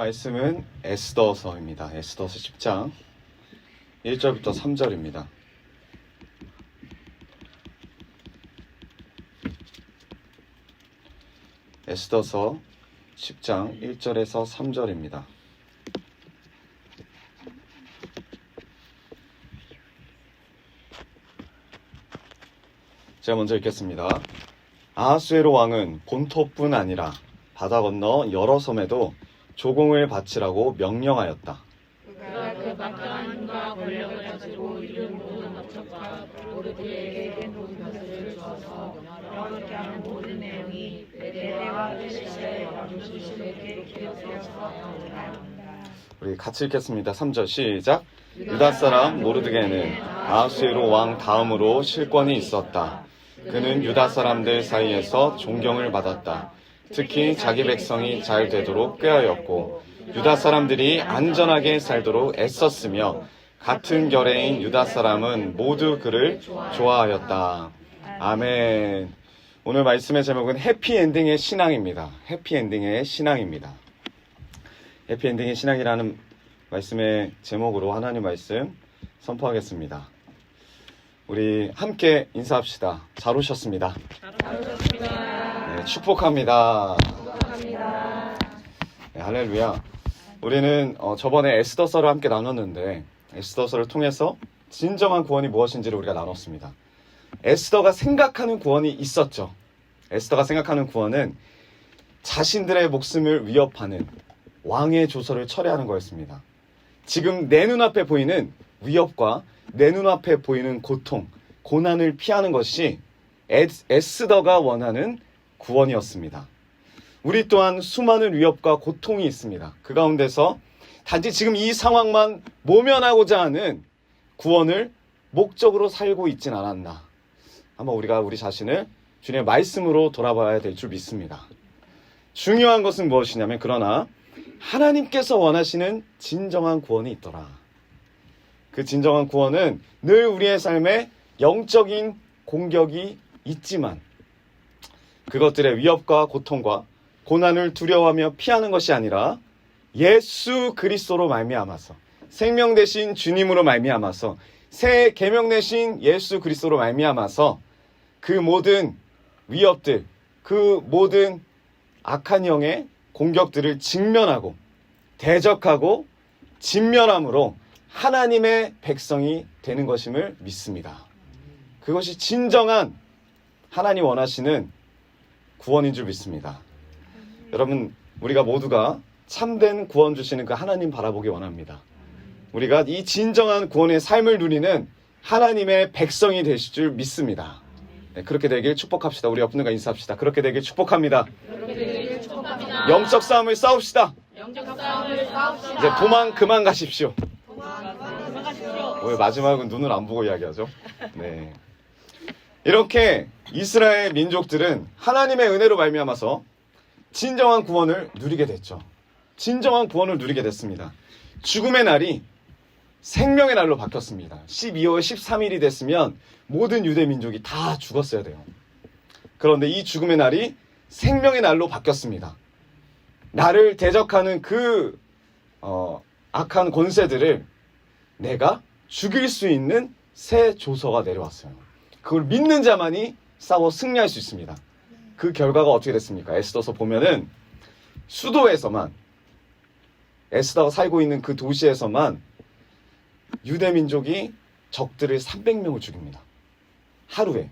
말씀은 에스더서입니다. 에스더서 10장 1절부터 3절입니다. 에스더서 10장 1절에서 3절입니다. 제가 먼저 읽겠습니다. 아하수에로 왕은 본토뿐 아니라 바다 건너 여러 섬에도 조공을 바치라고 명령하였다. 그가 그 마땅한 힘과 권력을 가지고 이룬 모든 업적과 모르드게에게 모든 것을 주어서 영원케 하는 모든 내용이 메대와 페르시아의 왕 주시에게 기록되었사옵나이다. 우리 같이 읽겠습니다. 3절 시작. 유다 사람 모르드게는 아하수에로 왕 다음으로 실권이 있었다. 그는 유다 사람들 사이에서 존경을 받았다. 특히 자기 백성이 잘 되도록 꾀하였고 유다 사람들이 안전하게 살도록 애썼으며 같은 결의인 유다 사람은 모두 그를 좋아하였다. 아멘. 오늘 말씀의 제목은 해피엔딩의 신앙입니다. 해피엔딩의 신앙입니다. 해피엔딩의 신앙이라는 말씀의 제목으로 하나님 말씀 선포하겠습니다. 우리 함께 인사합시다. 잘 오셨습니다. 네, 축복합니다. 네, 할렐루야. 우리는 저번에 에스더서를 함께 나눴는데 에스더서를 통해서 진정한 구원이 무엇인지를 우리가 나눴습니다. 에스더가 생각하는 구원이 있었죠. 에스더가 생각하는 구원은 자신들의 목숨을 위협하는 왕의 조서를 철회하는 거였습니다. 지금 내 눈앞에 보이는 위협과 내 눈앞에 보이는 고통, 고난을 피하는 것이 에스더가 원하는 구원이었습니다. 우리 또한 수많은 위협과 고통이 있습니다. 그 가운데서 단지 지금 이 상황만 모면하고자 하는 구원을 목적으로 살고 있진 않았나. 한번 우리가 우리 자신을 주님의 말씀으로 돌아봐야 될 줄 믿습니다. 중요한 것은 무엇이냐면 그러나 하나님께서 원하시는 진정한 구원이 있더라. 그 진정한 구원은 늘 우리의 삶에 영적인 공격이 있지만 그것들의 위협과 고통과 고난을 두려워하며 피하는 것이 아니라 예수 그리스도로 말미암아서 생명 되신 주님으로 말미암아서 새 계명 되신 예수 그리스도로 말미암아서 그 모든 위협들, 그 모든 악한 영의 공격들을 직면하고 대적하고 진면함으로 하나님의 백성이 되는 것임을 믿습니다. 그것이 진정한 하나님 원하시는 구원인 줄 믿습니다. 여러분, 우리가 모두가 참된 구원 주시는 그 하나님 바라보기 원합니다. 우리가 이 진정한 구원의 삶을 누리는 하나님의 백성이 되실 줄 믿습니다. 네, 그렇게 되길 축복합시다. 우리 옆 분과 인사합시다. 그렇게 되길 축복합니다. 영적 싸움을 싸웁시다. 이제 도망 그만 가십시오. 왜 마지막은 눈을 안 보고 이야기하죠? 네. 이렇게 이스라엘 민족들은 하나님의 은혜로 말미암아서 진정한 구원을 누리게 됐죠. 진정한 구원을 누리게 됐습니다. 죽음의 날이 생명의 날로 바뀌었습니다. 12월 13일이 됐으면 모든 유대 민족이 다 죽었어야 돼요. 그런데 이 죽음의 날이 생명의 날로 바뀌었습니다. 나를 대적하는 그 악한 권세들을 내가 죽일 수 있는 새 조서가 내려왔어요. 그걸 믿는 자만이 싸워 승리할 수 있습니다. 그 결과가 어떻게 됐습니까? 에스더서 보면은 수도에서만 에스더가 살고 있는 그 도시에서만 유대 민족이 적들을 300명을 죽입니다. 하루에.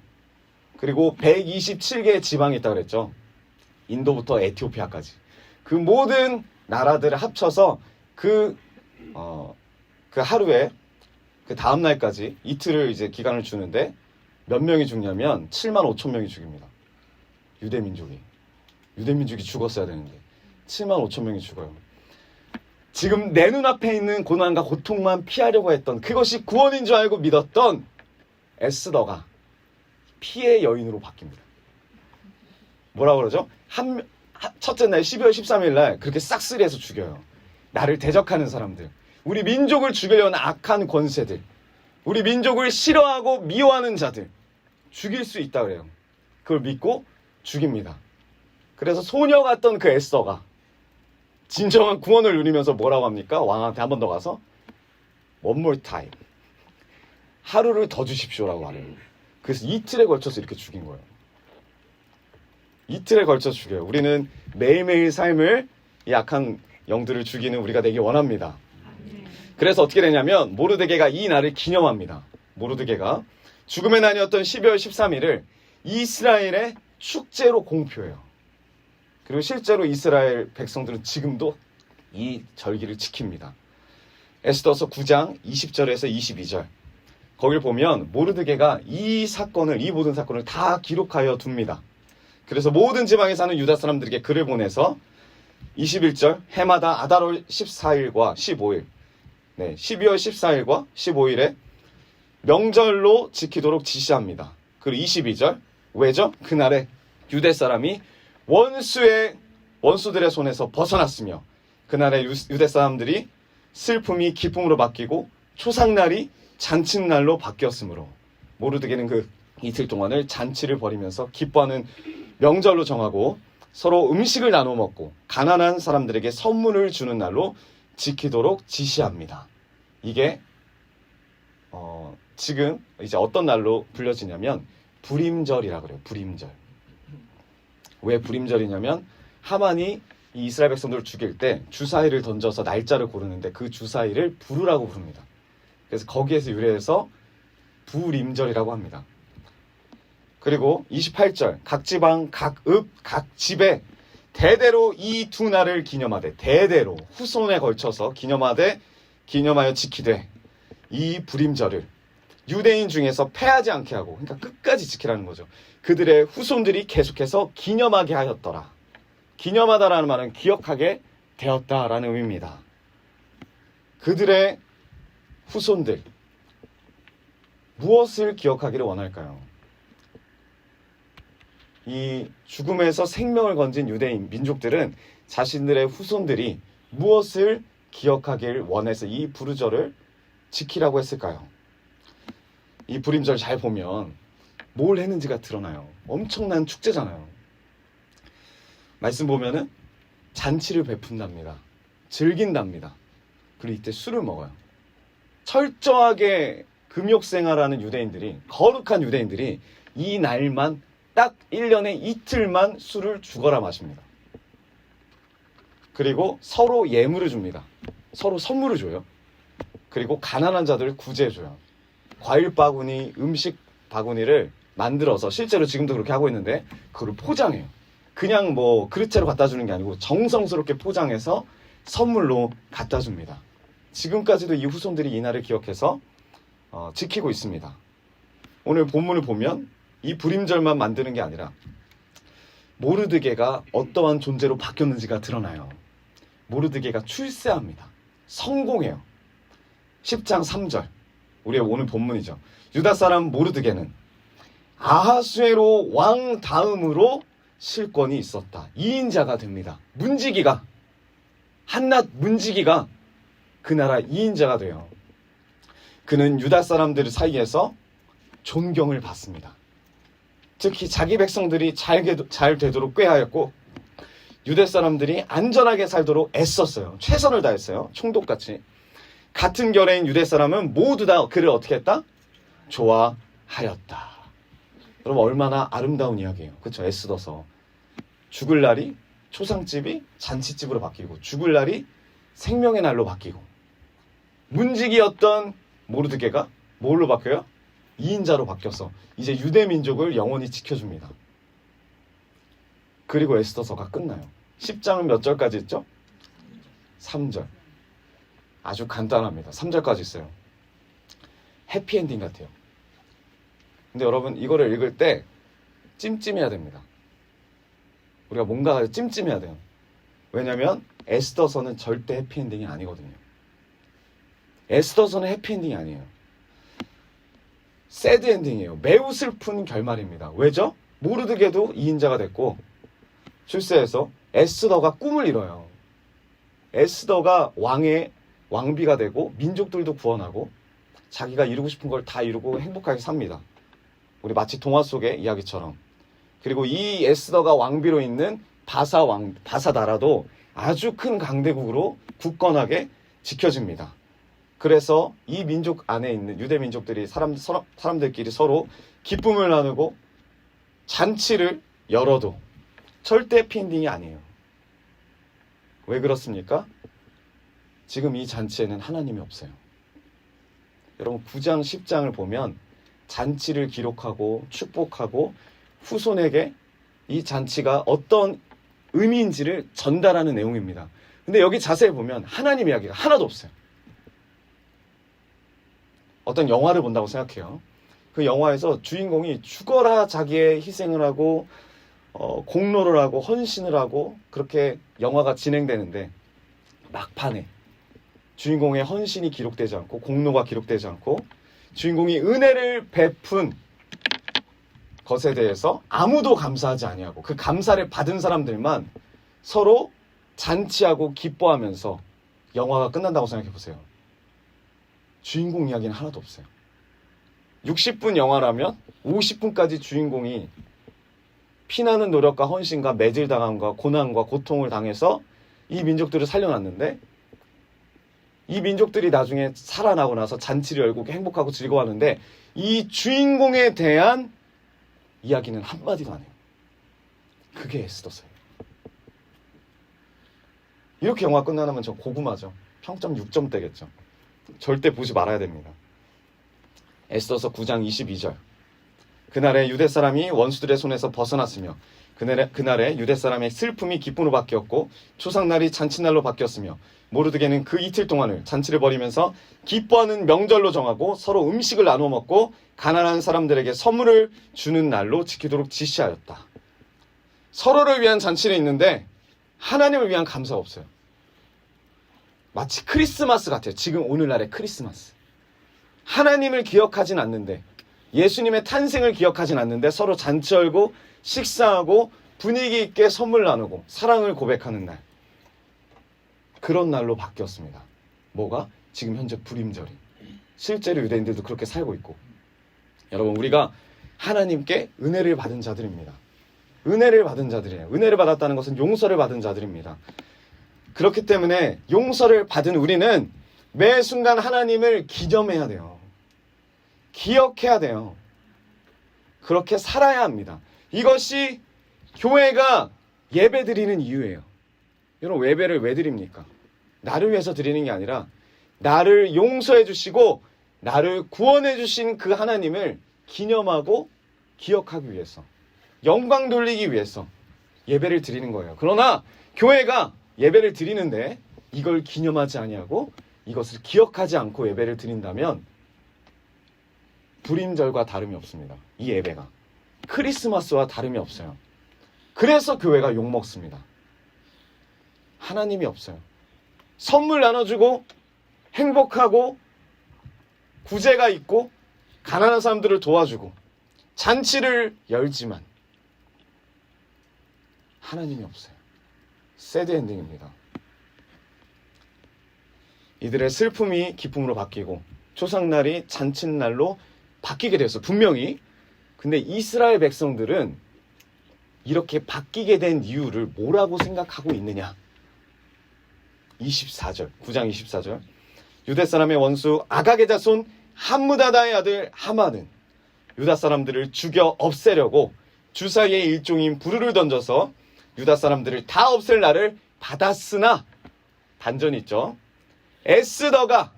그리고 127개의 지방이 있다고 그랬죠. 인도부터 에티오피아까지. 그 모든 나라들을 합쳐서 그 하루에 그 다음 날까지 이틀을 이제 기간을 주는데 몇 명이 죽냐면 7만 5천 명이 죽입니다. 유대 민족이 죽었어야 되는데 7만 5천 명이 죽어요. 지금 내 눈앞에 있는 고난과 고통만 피하려고 했던 그것이 구원인 줄 알고 믿었던 에스더가 피해 여인으로 바뀝니다. 뭐라고 그러죠? 첫째 날 12월 13일 날 그렇게 싹쓸이해서 죽여요. 나를 대적하는 사람들, 우리 민족을 죽이려는 악한 권세들, 우리 민족을 싫어하고 미워하는 자들 죽일 수 있다 그래요. 그걸 믿고 죽입니다. 그래서 소녀 같던 그 에스더가 진정한 구원을 누리면서 뭐라고 합니까? 왕한테 한 번 더 가서 one more time. 하루를 더 주십시오라고 말해요. 그래서 이틀에 걸쳐서 이렇게 죽인 거예요. 이틀에 걸쳐 죽여요. 우리는 매일매일 삶을 이 악한 영들을 죽이는 우리가 되길 원합니다. 그래서 어떻게 되냐면 모르드게가 이 날을 기념합니다. 모르드게가 죽음의 날이었던 12월 13일을 이스라엘의 축제로 공표해요. 그리고 실제로 이스라엘 백성들은 지금도 이 절기를 지킵니다. 에스더서 9장 20절에서 22절. 거길 보면 모르드게가 이 모든 사건을 다 기록하여 둡니다. 그래서 모든 지방에 사는 유다 사람들에게 글을 보내서 21절 해마다 아달월 14일과 15일 12월 14일과 15일에 명절로 지키도록 지시합니다. 그리고 22절 왜죠? 그날에 유대 사람이 원수들의 손에서 벗어났으며 그날에 유대 사람들이 슬픔이 기쁨으로 바뀌고 초상날이 잔칫날로 바뀌었으므로 모르드게는 그 이틀 동안을 잔치를 벌이면서 기뻐하는 명절로 정하고 서로 음식을 나눠 먹고 가난한 사람들에게 선물을 주는 날로 지키도록 지시합니다. 이게 지금 이제 어떤 날로 불려지냐면 불임절이라고 그래요. 불임절. 왜 불임절이냐면 하만이 이 이스라엘 백성들을 죽일 때 주사위를 던져서 날짜를 고르는데 그 주사위를 부르라고 부릅니다. 그래서 거기에서 유래해서 불임절이라고 합니다. 그리고 28절 각 지방, 각 읍, 각 집에 대대로 이 두 날을 기념하되 대대로 후손에 걸쳐서 기념하여 지키되 이 불임절을 유대인 중에서 패하지 않게 하고 그러니까 끝까지 지키라는 거죠. 그들의 후손들이 계속해서 기념하게 하였더라. 기념하다라는 말은 기억하게 되었다라는 의미입니다. 그들의 후손들 무엇을 기억하기를 원할까요? 이 죽음에서 생명을 건진 유대인 민족들은 자신들의 후손들이 무엇을 기억하길 원해서 이 부르절을 지키라고 했을까요? 이 불임절 잘 보면 뭘 했는지가 드러나요. 엄청난 축제잖아요. 말씀 보면은 잔치를 베푼답니다. 즐긴답니다. 그리고 이때 술을 먹어요. 철저하게 금욕생활하는 유대인들이 거룩한 유대인들이 이 날만 딱 1년에 이틀만 술을 죽어라 마십니다. 그리고 서로 예물을 줍니다. 서로 선물을 줘요. 그리고 가난한 자들을 구제해줘요. 과일 바구니, 음식 바구니를 만들어서 실제로 지금도 그렇게 하고 있는데 그걸 포장해요. 그냥 뭐 그릇째로 갖다 주는 게 아니고 정성스럽게 포장해서 선물로 갖다 줍니다. 지금까지도 이 후손들이 이 날을 기억해서 지키고 있습니다. 오늘 본문을 보면 이 불임절만 만드는 게 아니라 모르드게가 어떠한 존재로 바뀌었는지가 드러나요. 모르드게가 출세합니다. 성공해요. 10장 3절 우리의 오늘 본문이죠. 유다 사람 모르드게는 아하수에로 왕 다음으로 실권이 있었다. 2인자가 됩니다. 한낱 문지기가 그 나라 2인자가 돼요. 그는 유다 사람들 사이에서 존경을 받습니다. 특히 자기 백성들이 잘 되도록 꾀하였고 유대 사람들이 안전하게 살도록 애썼어요. 최선을 다했어요. 총독같이. 같은 결의인 유대 사람은 모두 다 그를 어떻게 했다? 좋아하였다. 여러분 얼마나 아름다운 이야기예요. 그렇죠? 에스더서. 죽을 날이 초상집이 잔치집으로 바뀌고 죽을 날이 생명의 날로 바뀌고 문지기였던 모르드게가 뭘로 바뀌어요? 2인자로 바뀌어서 이제 유대 민족을 영원히 지켜줍니다. 그리고 에스더서가 끝나요. 10장은 몇 절까지 있죠? 3절. 아주 간단합니다. 3절까지 있어요. 해피엔딩 같아요. 근데 여러분 이거를 읽을 때 찜찜해야 됩니다. 우리가 뭔가 찜찜해야 돼요. 왜냐면 에스더서는 절대 해피엔딩이 아니거든요. 에스더서는 해피엔딩이 아니에요. 새드엔딩이에요. 매우 슬픈 결말입니다. 왜죠? 모르드게도 2인자가 됐고 출세해서 에스더가 꿈을 이뤄요. 에스더가 왕비가 되고 민족들도 구원하고 자기가 이루고 싶은 걸 다 이루고 행복하게 삽니다. 우리 마치 동화 속의 이야기처럼. 그리고 이 에스더가 왕비로 있는 바사 나라도 아주 큰 강대국으로 굳건하게 지켜집니다. 그래서 이 민족 안에 있는 유대 민족들이 사람들끼리 서로 기쁨을 나누고 잔치를 열어도 절대 해피엔딩이 아니에요. 왜 그렇습니까? 지금 이 잔치에는 하나님이 없어요. 여러분 9장 10장을 보면 잔치를 기록하고 축복하고 후손에게 이 잔치가 어떤 의미인지를 전달하는 내용입니다. 근데 여기 자세히 보면 하나님 이야기가 하나도 없어요. 어떤 영화를 본다고 생각해요. 그 영화에서 주인공이 죽어라 자기의 희생을 하고 공로를 하고 헌신을 하고 그렇게 영화가 진행되는데 막판에 주인공의 헌신이 기록되지 않고 공로가 기록되지 않고 주인공이 은혜를 베푼 것에 대해서 아무도 감사하지 아니하고 그 감사를 받은 사람들만 서로 잔치하고 기뻐하면서 영화가 끝난다고 생각해 보세요. 주인공 이야기는 하나도 없어요. 60분 영화라면 50분까지 주인공이 피나는 노력과 헌신과 매질당함과 고난과 고통을 당해서 이 민족들을 살려놨는데 이 민족들이 나중에 살아나고 나서 잔치를 열고 행복하고 즐거워하는데 이 주인공에 대한 이야기는 한마디도 안 해요. 그게 에스더서예요. 이렇게 영화 끝나면 저 고구마죠. 평점 6점대겠죠. 절대 보지 말아야 됩니다. 에스더서 9장 22절. 그날에 유대 사람이 원수들의 손에서 벗어났으며 그날에 유대 사람의 슬픔이 기쁨으로 바뀌었고 초상날이 잔치날로 바뀌었으며 모르드게는 그 이틀 동안을 잔치를 벌이면서 기뻐하는 명절로 정하고 서로 음식을 나누어 먹고 가난한 사람들에게 선물을 주는 날로 지키도록 지시하였다. 서로를 위한 잔치는 있는데 하나님을 위한 감사가 없어요. 마치 크리스마스 같아요. 지금 오늘날의 크리스마스. 하나님을 기억하진 않는데 예수님의 탄생을 기억하진 않는데 서로 잔치 열고 식사하고 분위기 있게 선물 나누고 사랑을 고백하는 날. 그런 날로 바뀌었습니다. 뭐가? 지금 현재 불임절이. 실제로 유대인들도 그렇게 살고 있고. 여러분 우리가 하나님께 은혜를 받은 자들입니다. 은혜를 받은 자들이에요. 은혜를 받았다는 것은 용서를 받은 자들입니다. 그렇기 때문에 용서를 받은 우리는 매 순간 하나님을 기념해야 돼요. 기억해야 돼요. 그렇게 살아야 합니다. 이것이 교회가 예배 드리는 이유예요. 여러분 예배를 왜 드립니까? 나를 위해서 드리는 게 아니라 나를 용서해 주시고 나를 구원해 주신 그 하나님을 기념하고 기억하기 위해서 영광 돌리기 위해서 예배를 드리는 거예요. 그러나 교회가 예배를 드리는데 이걸 기념하지 아니하고 이것을 기억하지 않고 예배를 드린다면 불임절과 다름이 없습니다. 이 예배가 크리스마스와 다름이 없어요. 그래서 교회가 욕먹습니다. 하나님이 없어요. 선물 나눠주고 행복하고 구제가 있고 가난한 사람들을 도와주고 잔치를 열지만 하나님이 없어요. 새드 엔딩입니다. 이들의 슬픔이 기쁨으로 바뀌고 초상날이 잔칫날로 바뀌게 되었어. 분명히. 근데 이스라엘 백성들은 이렇게 바뀌게 된 이유를 뭐라고 생각하고 있느냐? 24절, 9장 24절. 유대 사람의 원수 아각의 자손 함무다다의 아들 하만은 유다 사람들을 죽여 없애려고 주사위의 일종인 불을 던져서 유다 사람들을 다 없앨 날을 받았으나 반전이 있죠. 에스더가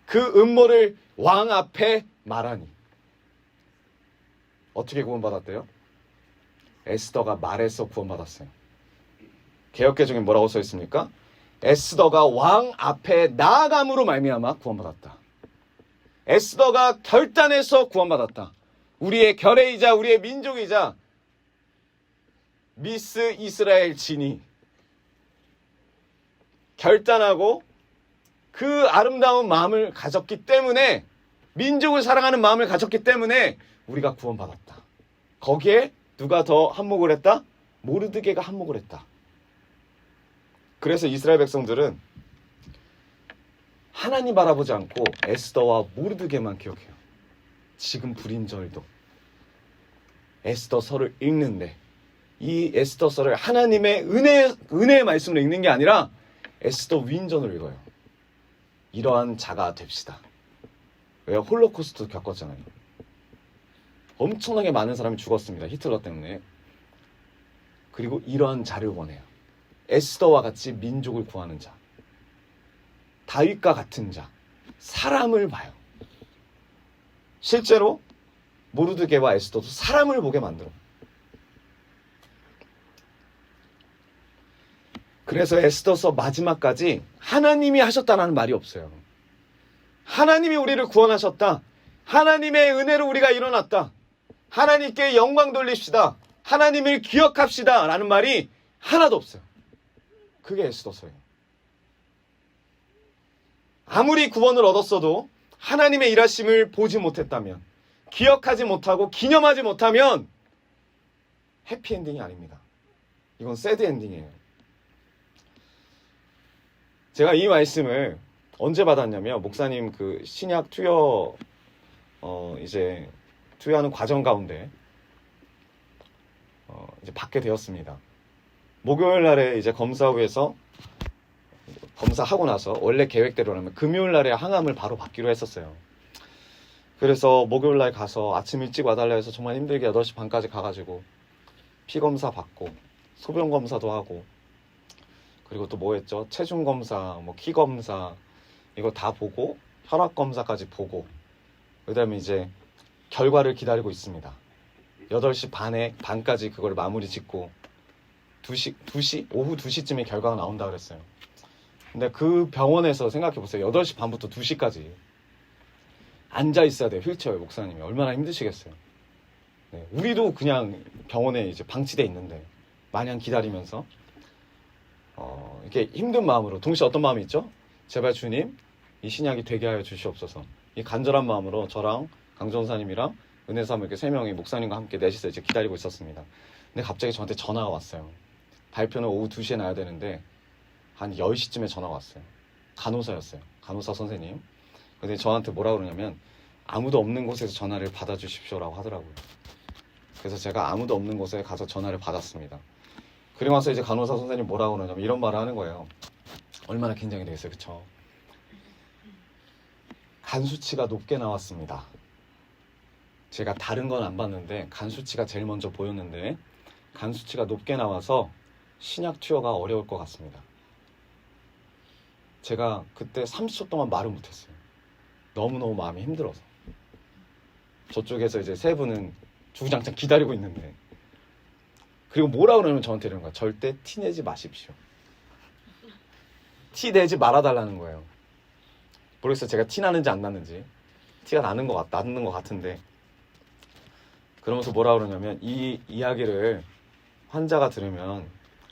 그 음모를 왕 앞에 말하니. 어떻게 구원받았대요? 에스더가 말해서 구원받았어요. 개역개정에 뭐라고 써 있습니까? 에스더가 왕 앞에 나아감으로 말미암아 구원받았다. 에스더가 결단해서 구원받았다. 우리의 결의이자 우리의 민족이자 미스 이스라엘 진이 결단하고 그 아름다운 마음을 가졌기 때문에 민족을 사랑하는 마음을 가졌기 때문에 우리가 구원받았다. 거기에 누가 더 한몫을 했다? 모르드게가 한몫을 했다. 그래서 이스라엘 백성들은 하나님 바라보지 않고 에스더와 모르드게만 기억해요. 지금 불임절도 에스더서를 읽는데 이 에스더서를 하나님의 은혜의 말씀으로 읽는 게 아니라 에스더 위인전으로 읽어요. 이러한 자가 됩시다. 왜? 홀로코스트 겪었잖아요. 엄청나게 많은 사람이 죽었습니다. 히틀러 때문에. 그리고 이러한 자를 원해요. 에스더와 같이 민족을 구하는 자. 다윗과 같은 자. 사람을 봐요. 실제로 모르드게와 에스더도 사람을 보게 만들어. 그래서 에스더서 마지막까지 하나님이 하셨다는 말이 없어요. 하나님이 우리를 구원하셨다. 하나님의 은혜로 우리가 일어났다. 하나님께 영광 돌립시다. 하나님을 기억합시다. 라는 말이 하나도 없어요. 그게 에스더서예요. 아무리 구원을 얻었어도 하나님의 일하심을 보지 못했다면, 기억하지 못하고 기념하지 못하면 해피엔딩이 아닙니다. 이건 새드엔딩이에요. 제가 이 말씀을 언제 받았냐면, 목사님 그 신약 투여 이제 투여하는 과정 가운데 이제 받게 되었습니다. 목요일 날에 이제 검사후에서 검사하고 나서 원래 계획대로라면 금요일 날에 항암을 바로 받기로 했었어요. 그래서 목요일 날 가서 아침 일찍 와달라 해서 정말 힘들게 8시 반까지 가가지고 피검사 받고 소변 검사도 하고, 그리고 또 뭐 했죠? 체중 검사, 뭐 키 검사 이거 다 보고 혈압 검사까지 보고, 그다음에 이제 결과를 기다리고 있습니다. 8시 반까지 그걸 마무리 짓고 2시? 오후 2시쯤에 결과가 나온다 그랬어요. 근데 그 병원에서 생각해보세요. 8시 반부터 2시까지 앉아 있어야 돼요. 휠체어에 목사님이. 얼마나 힘드시겠어요. 네, 우리도 그냥 병원에 이제 방치돼 있는데 마냥 기다리면서 이렇게 힘든 마음으로, 동시에 어떤 마음이 있죠? 제발 주님, 이 신약이 되게 하여 주시옵소서. 이 간절한 마음으로 저랑 강전사님이랑 은혜사모 이렇게 3명이 목사님과 함께 넷이서 이제 기다리고 있었습니다. 근데 갑자기 저한테 전화가 왔어요. 발표는 오후 2시에 나야 되는데 한 10시쯤에 전화가 왔어요. 간호사였어요. 간호사 선생님. 근데 저한테 뭐라 그러냐면, 아무도 없는 곳에서 전화를 받아주십시오라고 하더라고요. 그래서 제가 아무도 없는 곳에 가서 전화를 받았습니다. 그리고 나서 이제 간호사 선생님 뭐라고 그러냐면 이런 말을 하는 거예요. 얼마나 긴장이 되겠어요. 그쵸? 간 수치가 높게 나왔습니다. 제가 다른 건 안 봤는데 간 수치가 제일 먼저 보였는데, 간 수치가 높게 나와서 신약 투여가 어려울 것 같습니다. 제가 그때 30초 동안 말을 못했어요. 너무너무 마음이 힘들어서. 저쪽에서 이제 세 분은 주구장창 기다리고 있는데, 그리고 뭐라 그러면 저한테 이러는 거야. 절대 티 내지 마십시오. 티 내지 말아달라는 거예요. 모르겠어요. 제가 티 나는지 안 나는지. 티가 나는 것 같은데. 그러면서 뭐라 그러냐면, 이 이야기를 환자가 들으면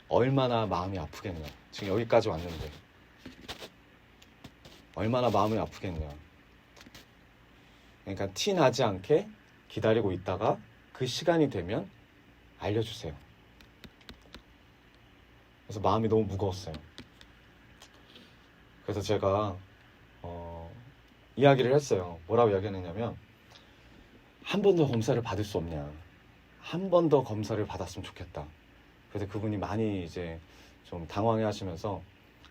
얼마나 마음이 아프겠냐. 지금 여기까지 왔는데 얼마나 마음이 아프겠냐. 그러니까 티 나지 않게 기다리고 있다가 그 시간이 되면 알려주세요. 그래서 마음이 너무 무거웠어요. 그래서 제가 이야기를 했어요. 뭐라고 이야기했냐면, 한 번 더 검사를 받을 수 없냐. 한 번 더 검사를 받았으면 좋겠다. 그래서 그분이 많이 이제 좀 당황해 하시면서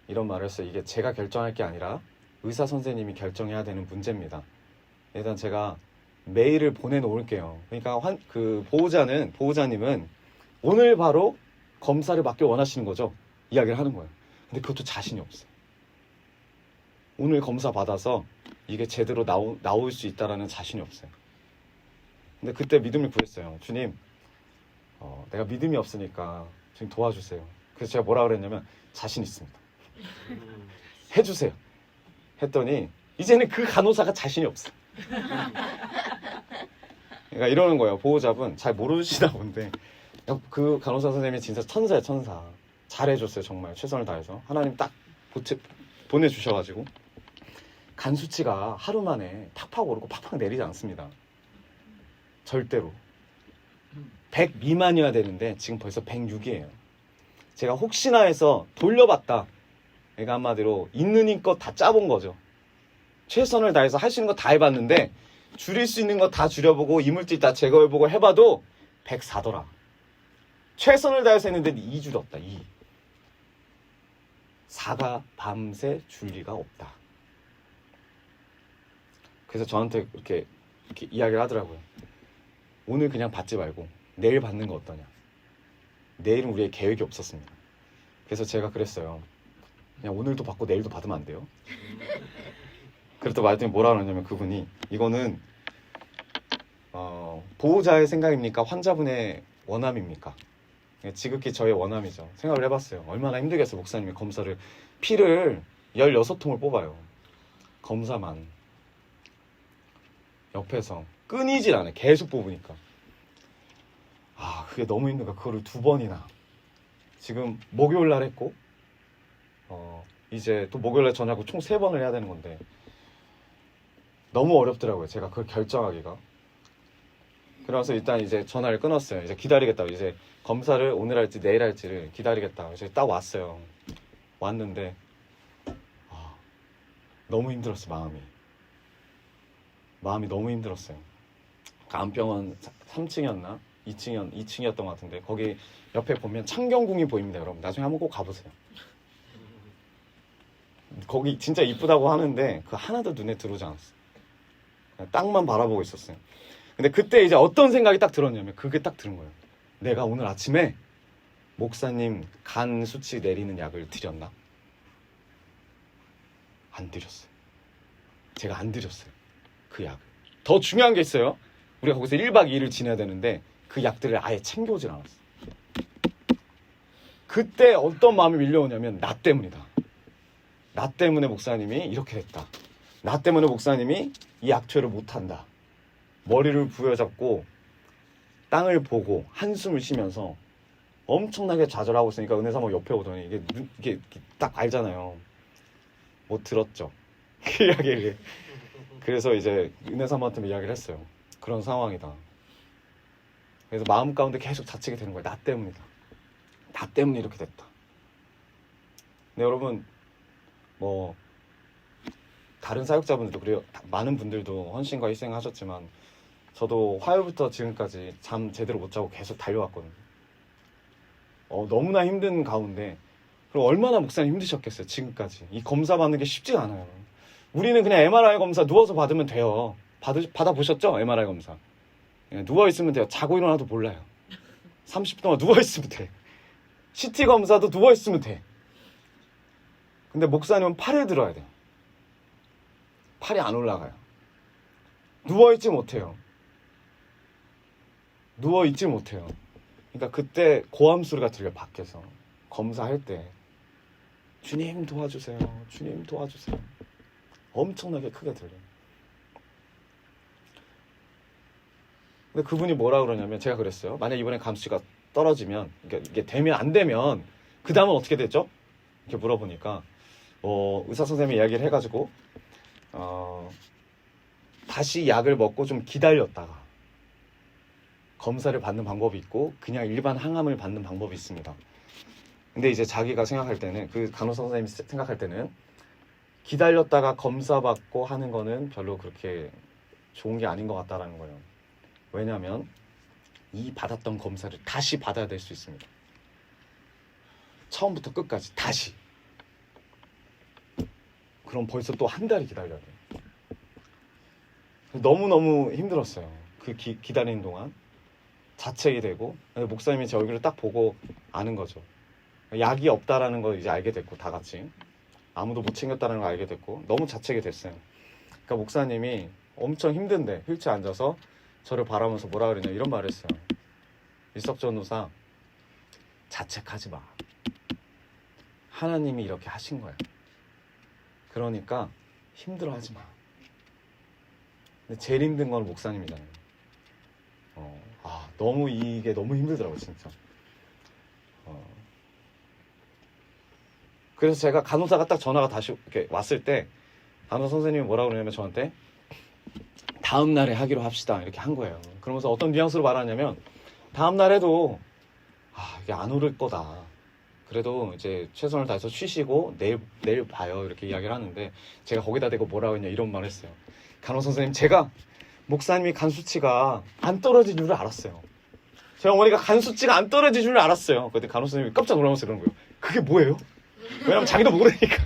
이런 말을 했어요. 이게 제가 결정할 게 아니라 의사 선생님이 결정해야 되는 문제입니다. 일단 제가 메일을 보내놓을게요. 그러니까 그 보호자님은 오늘 바로 검사를 받길 원하시는 거죠. 이야기를 하는 거예요. 근데 그것도 자신이 없어요. 오늘 검사 받아서 이게 제대로 나올 수 있다라는 자신이 없어요. 근데 그때 믿음을 구했어요. 주님, 내가 믿음이 없으니까 주님 도와주세요. 그래서 제가 뭐라 그랬냐면, 자신 있습니다. 해주세요. 했더니 이제는 그 간호사가 자신이 없어요. 그러니까 이러는 거예요. 보호자분 잘 모르시나 본데, 그 간호사 선생님이 진짜 천사예요. 천사. 잘해줬어요. 정말 최선을 다해서. 하나님 딱 보내주셔가지고 간 수치가 하루 만에 팍팍 오르고 팍팍 내리지 않습니다. 절대로. 100 미만이어야 되는데 지금 벌써 106이에요. 제가 혹시나 해서 돌려봤다. 그러니까 한마디로 있는 힘껏 다 짜본 거죠. 최선을 다해서 할 수 있는 거 다 해봤는데, 줄일 수 있는 거 다 줄여보고 이물질 다 제거해보고 해봐도 104더라. 최선을 다해서 했는데 2주였다. 2. 4가 밤새 줄 리가 없다. 그래서 저한테 이렇게 이야기를 하더라고요. 오늘 그냥 받지 말고 내일 받는 거 어떠냐. 내일은 우리의 계획이 없었습니다. 그래서 제가 그랬어요. 그냥 오늘도 받고 내일도 받으면 안 돼요? 그랬더니 말했더니 뭐라 그러냐면 그분이 이거는 보호자의 생각입니까? 환자분의 원함입니까? 지극히 저의 원함이죠. 생각을 해봤어요. 얼마나 힘들겠어요. 목사님이 검사를 피를 16통을 뽑아요. 검사만 옆에서 끊이질 않아요. 계속 뽑으니까 그게 너무 힘든가. 그거를 2번이나 지금 목요일날 했고 이제 또 목요일날 전하고 총 3번을 해야 되는 건데 너무 어렵더라고요. 제가 그걸 결정하기가. 그래서 일단 이제 전화를 끊었어요. 이제 기다리겠다고. 이제 검사를 오늘 할지 내일 할지를 기다리겠다고. 이제 딱 왔어요. 왔는데 너무 힘들었어. 마음이 너무 힘들었어요. 안병원 3층이었나? 2층이었던 것 같은데 거기 옆에 보면 창경궁이 보입니다. 여러분 나중에 한번 꼭 가보세요. 거기 진짜 이쁘다고 하는데 그 하나도 눈에 들어오지 않았어요. 그냥 땅만 바라보고 있었어요. 근데 그때 이제 어떤 생각이 딱 들었냐면 그게 딱 들은 거예요. 내가 오늘 아침에 목사님 간 수치 내리는 약을 드렸나? 안 드렸어요. 제가 안 드렸어요. 그 약을. 더 중요한 게 있어요. 우리가 거기서 1박 2일을 지내야 되는데 그 약들을 아예 챙겨오질 않았어요. 그때 어떤 마음이 밀려오냐면 나 때문이다. 나 때문에 목사님이 이렇게 됐다. 나 때문에 목사님이 이 약초를 못한다. 머리를 부여잡고 땅을 보고 한숨을 쉬면서 엄청나게 좌절하고 있으니까 은혜사모 옆에 오더니 이게 딱 알잖아요. 뭐 들었죠. 그 이야기를. 그래서 이제 은혜사모한테 이야기를 했어요. 그런 상황이다. 그래서 마음 가운데 계속 자책이 되는 거예요. 나 때문이다. 나 때문에 이렇게 됐다. 근데 여러분 뭐 다른 사역자분들도 그래요. 많은 분들도 헌신과 희생하셨지만 저도 화요일부터 지금까지 잠 제대로 못 자고 계속 달려왔거든요. 너무나 힘든 가운데 그럼 얼마나 목사님 힘드셨겠어요. 지금까지 이 검사 받는 게 쉽지가 않아요. 우리는 그냥 MRI 검사 누워서 받으면 돼요. 받아보셨죠? MRI 검사. 그냥 누워있으면 돼요. 자고 일어나도 몰라요. 30분 동안 누워있으면 돼. CT 검사도 누워있으면 돼. 근데 목사님은 팔을 들어야 돼요. 팔이 안 올라가요. 누워있지 못해요. 그러니까 그때 고함 소리가 들려. 밖에서 검사할 때 주님 도와주세요. 주님 도와주세요. 엄청나게 크게 들려요. 근데 그분이 뭐라 그러냐면 제가 그랬어요. 만약 이번에 감수치가 떨어지면 이게 되면 안 되면 그 다음은 어떻게 됐죠? 이렇게 물어보니까 의사 선생님이 이야기를 해가지고 다시 약을 먹고 좀 기다렸다가 검사를 받는 방법이 있고 그냥 일반 항암을 받는 방법이 있습니다. 근데 이제 자기가 생각할 때는 그 간호사 선생님이 생각할 때는 기다렸다가 검사 받고 하는 거는 별로 그렇게 좋은 게 아닌 것 같다라는 거예요. 왜냐하면 이 받았던 검사를 다시 받아야 될 수 있습니다. 처음부터 끝까지 다시. 그럼 벌써 또 한 달이 기다려야 돼요. 너무너무 힘들었어요. 그 기다리는 동안 자책이 되고 목사님이 제 얼굴을 딱 보고 아는 거죠. 약이 없다라는 걸 이제 알게 됐고 다 같이 아무도 못 챙겼다는 걸 알게 됐고 너무 자책이 됐어요. 그러니까 목사님이 엄청 힘든데 휠체어 앉아서 저를 바라면서 뭐라 그러냐 이런 말을 했어요. 일석 전도사 자책하지 마. 하나님이 이렇게 하신 거야. 그러니까 힘들어하지 마. 근데 제일 힘든 건 목사님이잖아요. 이게 너무 힘들더라고요, 진짜. 그래서 제가 간호사가 딱 전화가 다시 이렇게 왔을 때 간호사 선생님이 뭐라고 그러냐면 저한테 다음 날에 하기로 합시다 이렇게 한 거예요. 그러면서 어떤 뉘앙스로 말하냐면 다음 날에도 이게 안 오를 거다. 그래도 이제 최선을 다해서 쉬시고 내일 봐요 이렇게 이야기를 하는데 제가 거기다 대고 뭐라고 했냐 이런 말을 했어요. 간호사 선생님 제가 목사님이 간 수치가 안 떨어진 이유를 알았어요. 제 어머니가 간 수치가 안 떨어질 줄 알았어요. 그때 간호사 선생님이 깜짝 놀라면서 그러는 거예요. 그게 뭐예요? 왜냐면 자기도 모르니까.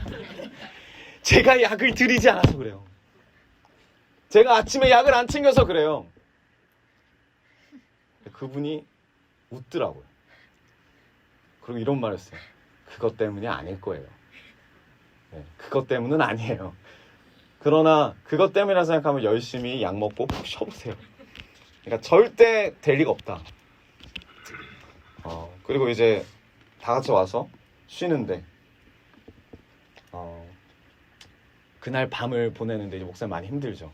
제가 약을 드리지 않아서 그래요. 제가 아침에 약을 안 챙겨서 그래요. 그분이 웃더라고요. 그리고 이런 말 했어요. 그것 때문이 아닐 거예요. 네, 그것 때문은 아니에요. 그러나 그것 때문이라 생각하면 열심히 약 먹고 푹 쉬어보세요. 그러니까 절대 될 리가 없다. 그리고 이제 다 같이 와서 쉬는데 그날 밤을 보내는데 이제 목사님 많이 힘들죠.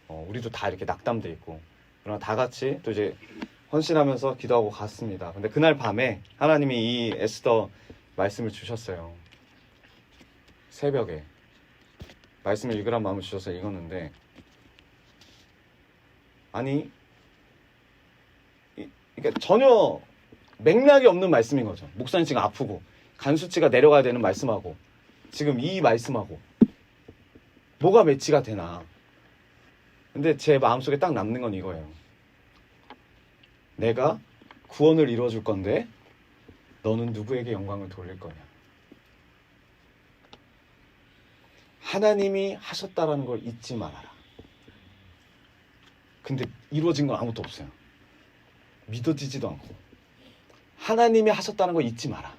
우리도 다 이렇게 낙담돼 있고 그러나 다 같이 또 이제 헌신하면서 기도하고 갔습니다. 근데 그날 밤에 하나님이 이 에스더 말씀을 주셨어요. 새벽에 말씀을 읽으란 마음을 주셔서 읽었는데 아니 그러니까 전혀 맥락이 없는 말씀인 거죠. 목사님 지금 아프고 간 수치가 내려가야 되는 말씀하고 지금 이 말씀하고 뭐가 매치가 되나. 근데 제 마음속에 딱 남는 건 이거예요. 내가 구원을 이루어줄 건데 너는 누구에게 영광을 돌릴 거냐. 하나님이 하셨다라는 걸 잊지 말아라. 근데 이루어진 건 아무것도 없어요. 믿어지지도 않고. 하나님이 하셨다는 걸 잊지 마라.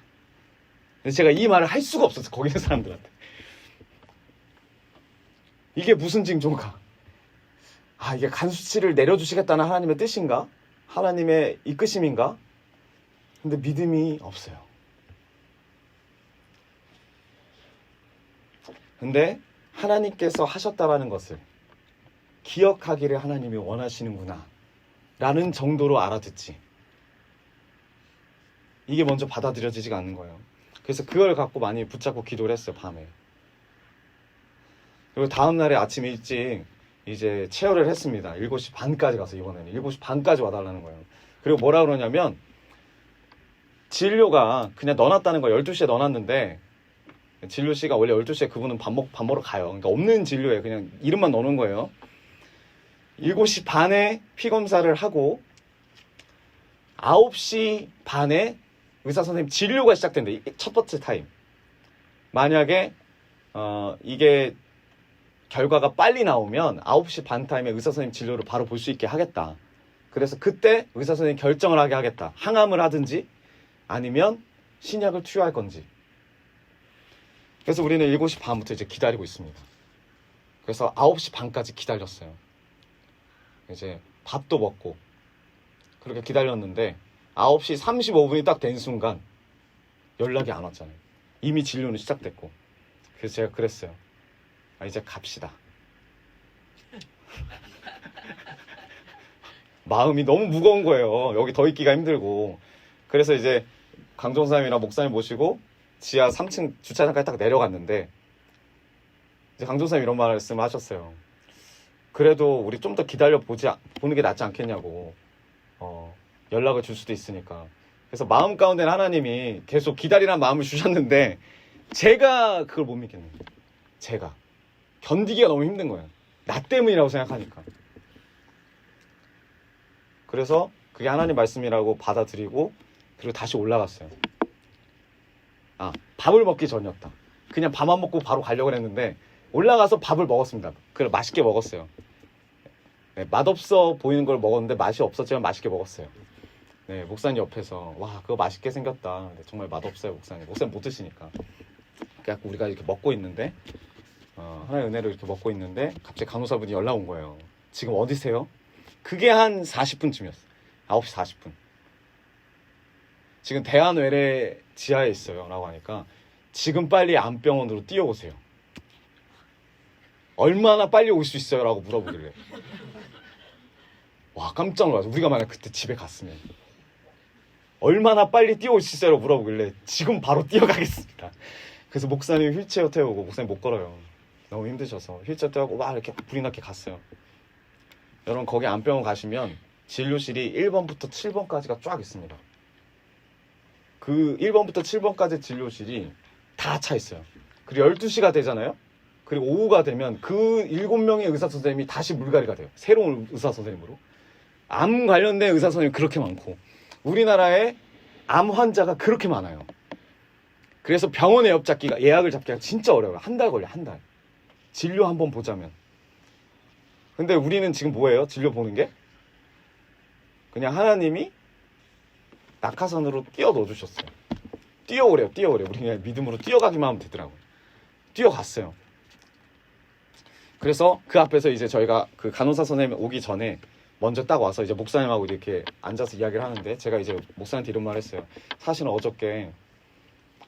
근데 제가 이 말을 할 수가 없었어요. 거기 있는 사람들한테. 이게 무슨 징조인가? 이게 간 수치를 내려주시겠다는 하나님의 뜻인가? 하나님의 이끄심인가? 근데 믿음이 없어요. 근데 하나님께서 하셨다라는 것을 기억하기를 하나님이 원하시는구나 라는 정도로 알아듣지. 이게 먼저 받아들여지지가 않는 거예요. 그래서 그걸 갖고 많이 붙잡고 기도를 했어요. 밤에. 그리고 다음날에 아침 일찍 이제 체열을 했습니다. 7시 반까지 가서 이번에는 7시 반까지 와달라는 거예요. 그리고 뭐라 그러냐면 진료가 그냥 넣어놨다는 거예요. 12시에 넣어놨는데 진료씨가 원래 12시에 그분은 밥 먹으러 가요. 그러니까 없는 진료에 그냥 이름만 넣어놓은 거예요. 7시 반에 피검사를 하고 9시 반에 의사 선생님 진료가 시작된대. 첫 번째 타임. 만약에 이게 결과가 빨리 나오면 9시 반 타임에 의사 선생님 진료를 바로 볼 수 있게 하겠다. 그래서 그때 의사 선생님 결정을 하게 하겠다. 항암을 하든지 아니면 신약을 투여할 건지. 그래서 우리는 7시 반부터 이제 기다리고 있습니다. 그래서 9시 반까지 기다렸어요. 이제 밥도 먹고 그렇게 기다렸는데 9시 35분이 딱 된 순간 연락이 안 왔잖아요. 이미 진료는 시작됐고. 그래서 제가 그랬어요. 이제 갑시다. 마음이 너무 무거운 거예요. 여기 더 있기가 힘들고. 그래서 이제 강종사님이랑 목사님 모시고 지하 3층 주차장까지 딱 내려갔는데 이제 강종사님 이런 말씀을 하셨어요. 그래도 우리 좀 더 기다려 보는 게 낫지 않겠냐고. 연락을 줄 수도 있으니까. 그래서 마음 가운데는 하나님이 계속 기다리라는 마음을 주셨는데 제가 그걸 못 믿겠는 거예요. 제가 견디기가 너무 힘든 거예요. 나 때문이라고 생각하니까. 그래서 그게 하나님 말씀이라고 받아들이고 그리고 다시 올라갔어요. 밥을 먹기 전이었다. 그냥 밥만 먹고 바로 가려고 했는데 올라가서 밥을 먹었습니다. 그걸 맛있게 먹었어요. 네, 맛없어 보이는 걸 먹었는데 맛이 없었지만 맛있게 먹었어요. 네, 목사님 옆에서 와 그거 맛있게 생겼다. 네, 정말 맛없어요 목사님. 목사님 못 드시니까. 그래갖고 우리가 이렇게 먹고 있는데 하나의 은혜로 이렇게 먹고 있는데 갑자기 간호사분이 연락 온 거예요. 지금 어디세요? 그게 한 40분쯤이었어요. 9시 40분. 지금 대한외래 지하에 있어요. 라고 하니까 지금 빨리 암병원으로 뛰어오세요. 얼마나 빨리 올 수 있어요? 라고 물어보길래 와 깜짝 놀랐어. 우리가 만약 그때 집에 갔으면 얼마나 빨리 뛰어올 수 있어요? 라고 물어보길래 지금 바로 뛰어가겠습니다. 그래서 목사님 휠체어 태우고 목사님 못 걸어요. 너무 힘드셔서 휠체어 태우고 막 이렇게 불이 나게 갔어요. 여러분 거기 암병원 가시면 진료실이 1번부터 7번까지가 쫙 있습니다. 그 1번부터 7번까지 진료실이 다 차 있어요. 그리고 12시가 되잖아요. 그리고 오후가 되면 그 7명의 의사 선생님이 다시 물갈이가 돼요. 새로운 의사 선생님으로. 암 관련된 의사 선생님이 그렇게 많고 우리나라에 암 환자가 그렇게 많아요. 그래서 병원 예약을 잡기가 진짜 어려워요. 한 달 걸려, 한 달. 진료 한번 보자면. 근데 우리는 지금 뭐예요? 진료 보는 게? 그냥 하나님이 낙하산으로 뛰어 넣어주셨어요. 뛰어오래요. 우리 그냥 믿음으로 뛰어가기만 하면 되더라고요. 뛰어갔어요. 그래서 그 앞에서 이제 저희가 그 간호사 선생님 오기 전에 먼저 딱 와서 이제 목사님하고 이렇게 앉아서 이야기를 하는데 제가 이제 목사님한테 이런 말 했어요. 사실은 어저께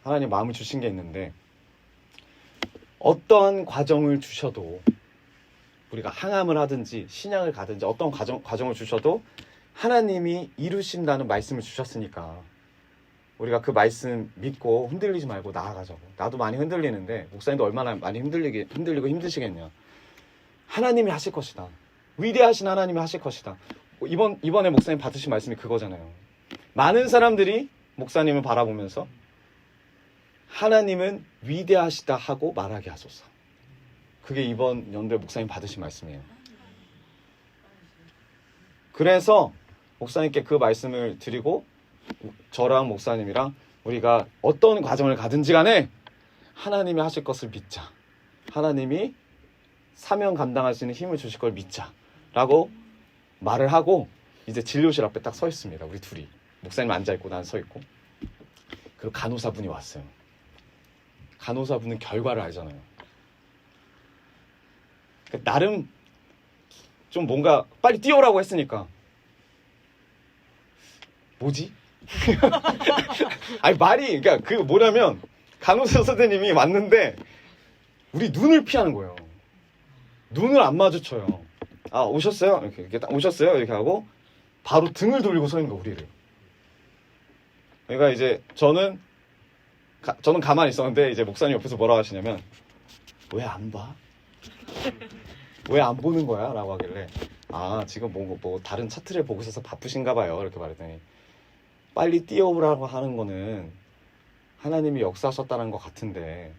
하나님 마음을 주신 게 있는데 어떠한 과정을 주셔도 우리가 항암을 하든지 신앙을 가든지 어떤 과정을 주셔도 하나님이 이루신다는 말씀을 주셨으니까 우리가 그 말씀 믿고 흔들리지 말고 나아가자고. 나도 많이 흔들리는데 목사님도 얼마나 많이 흔들리고 힘드시겠냐. 하나님이 하실 것이다. 위대하신 하나님이 하실 것이다. 이번에 목사님 받으신 말씀이 그거잖아요. 많은 사람들이 목사님을 바라보면서 하나님은 위대하시다 하고 말하게 하소서. 그게 이번 연도에 목사님 받으신 말씀이에요. 그래서 목사님께 그 말씀을 드리고 저랑 목사님이랑 우리가 어떤 과정을 가든지 간에 하나님이 하실 것을 믿자. 하나님이 사명 감당할 수 있는 힘을 주실 걸 믿자. 라고 말을 하고 이제 진료실 앞에 딱 서 있습니다. 우리 둘이. 목사님 앉아있고 난 서 있고. 그리고 간호사분이 왔어요. 간호사분은 결과를 알잖아요. 나름 좀 뭔가 빨리 뛰어오라고 했으니까 뭐지? 아니 말이 그러니까 그 뭐냐면 간호사 선생님이 왔는데 우리 눈을 피하는 거예요. 눈을 안 마주쳐요. 아 오셨어요? 이렇게 딱 오셨어요? 이렇게 하고 바로 등을 돌리고 서 있는 거 우리를. 그러니까 이제 저는 가만히 있었는데 이제 목사님 옆에서 뭐라고 하시냐면 왜 안 봐? 왜 안 보는 거야? 라고 하길래 아 지금 뭐 다른 차트를 보고 있어서 바쁘신가 봐요. 이렇게 말했더니 빨리 뛰어오라고 하는 거는 하나님이 역사하셨다는 것 같은데